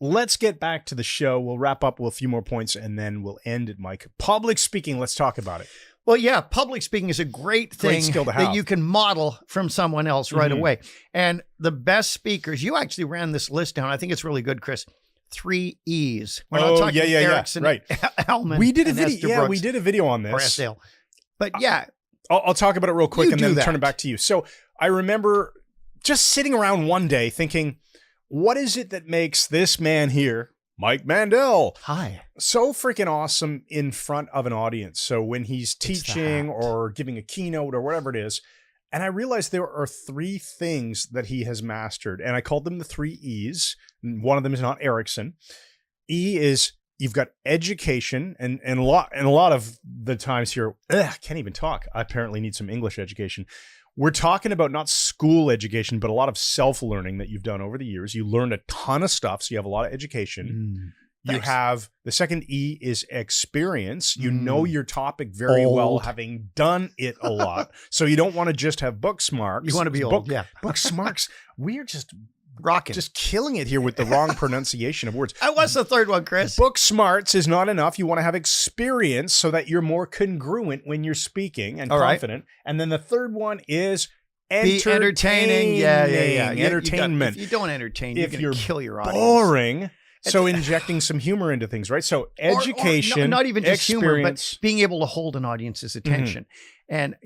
let's get back to the show. We'll wrap up with a few more points and then we'll end it, Mike. Public speaking, let's talk about it. Well, yeah, public speaking is a great thing skill to have. that you can model from someone else right away. And the best speakers, you actually ran this list down. I think it's really good, Chris. 3 E's. We're not talking Erickson, right. Hellman, we did a and video. Esther Yeah, Brooks, we did a video on or this. Estelle. But yeah, I'll talk about it real quick You and do then that. turn it back to you. So I remember just sitting around one day thinking, what is it that makes this man here, Mike Mandel, hi, so freaking awesome in front of an audience? So when he's teaching or giving a keynote or whatever it is, and I realized there are 3 things that he has mastered, and I called them the 3 E's. One of them is not Erickson. E is you've got education, and a lot of the times here, I can't even talk. I apparently need some English education. We're talking about not school education, but a lot of self-learning that you've done over the years. You learned a ton of stuff, so you have a lot of education. You have the second E is experience. You know your topic very well, having done it a lot. So you don't want to just have book smarts. You want to be old, yeah. Book smarts. We are just rocking, just killing it here with the wrong pronunciation of words. What's the third one, Chris? Book smarts is not enough. You want to have experience so that you're more congruent when you're speaking and confident. And then the third one is be entertaining. Yeah. Entertainment. If you don't entertain, you're going to kill your audience. Boring. So injecting some humor into things, right? So education, or not even just humor, but being able to hold an audience's attention. And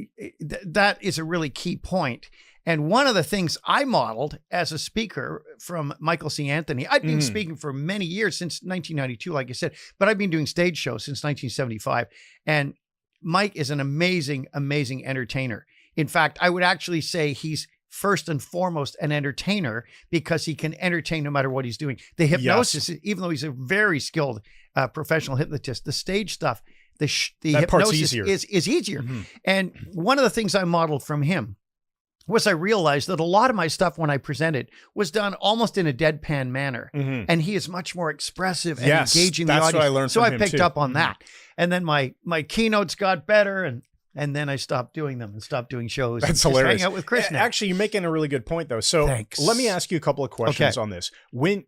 that is a really key point. And one of the things I modeled as a speaker from Michael C. Anthony, I've been speaking for many years, since 1992, like I said, but I've been doing stage shows since 1975. And Mike is an amazing, amazing entertainer. In fact, I would actually say he's first and foremost an entertainer, because he can entertain no matter what he's doing. The hypnosis, even though he's a very skilled professional hypnotist, the stage stuff, the hypnosis is easier. And one of the things I modeled from him was I realized that a lot of my stuff when I presented was done almost in a deadpan manner. And he is much more expressive and engaging the audience. That's what I learned so from I him picked too. up on that. And then my keynotes got better, and then I stopped doing them and stopped doing shows. That's and hilarious. Hang out with Chris now. Actually, you're making a really good point, though. So let me ask you a couple of questions on this. When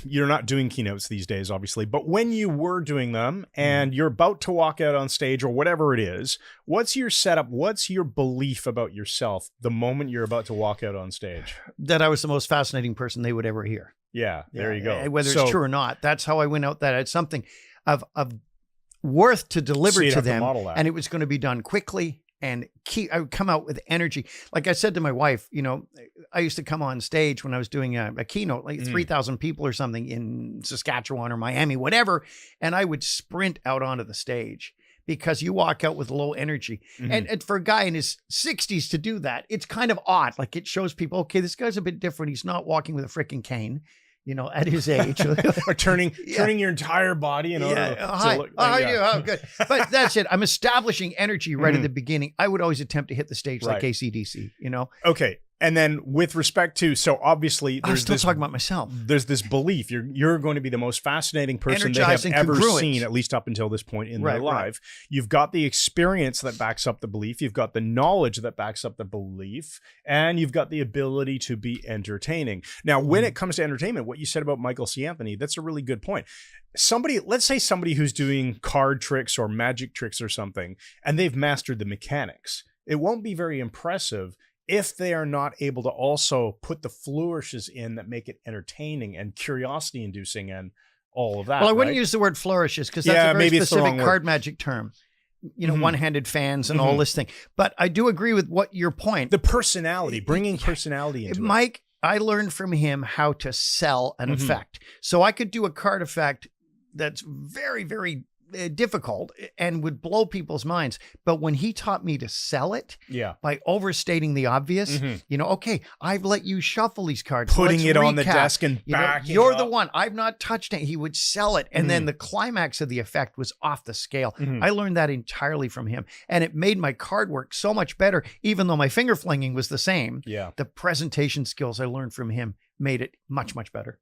you're not doing keynotes these days, obviously, but when you were doing them and you're about to walk out on stage or whatever it is, what's your setup? What's your belief about yourself the moment you're about to walk out on stage? That I was the most fascinating person they would ever hear. Yeah, there you go. Whether it's true or not, that's how I went out. That I had something of worth to deliver to them, and it was going to be done quickly. And I would come out with energy. Like I said to my wife, I used to come on stage when I was doing a keynote, like 3,000 people or something in Saskatchewan or Miami, whatever. And I would sprint out onto the stage, because you walk out with low energy. And for a guy in his 60s to do that, it's kind of odd. Like, it shows people, okay, this guy's a bit different. He's not walking with a freaking cane, at his age. Or turning your entire body in order to look. How are you? Oh, good. But that's it. I'm establishing energy right at the beginning. I would always attempt to hit the stage like AC/DC, Okay. And then with respect to, so obviously I'm still talking about myself. There's this belief you're going to be the most fascinating person they have ever seen, at least up until this point in their life. You've got the experience that backs up the belief. You've got the knowledge that backs up the belief, and you've got the ability to be entertaining. Now, when it comes to entertainment, what you said about Michael C. Anthony, that's a really good point. Let's say somebody who's doing card tricks or magic tricks or something, and they've mastered the mechanics. It won't be very impressive if they are not able to also put the flourishes in that make it entertaining and curiosity inducing and all of that. Well, I wouldn't use the word flourishes, because that's a very specific card magic term. One-handed fans and all this thing. But I do agree with your point. The personality, bringing personality into Mike, I learned from him how to sell an effect. So I could do a card effect that's very, very difficult and would blow people's minds. But when he taught me to sell it by overstating the obvious, okay, I've let you shuffle these cards. Putting it on the desk and backing you're the one. I've not touched it. He would sell it. And then the climax of the effect was off the scale. I learned that entirely from him. And it made my card work so much better, even though my finger flinging was the same. The presentation skills I learned from him made it much, much better.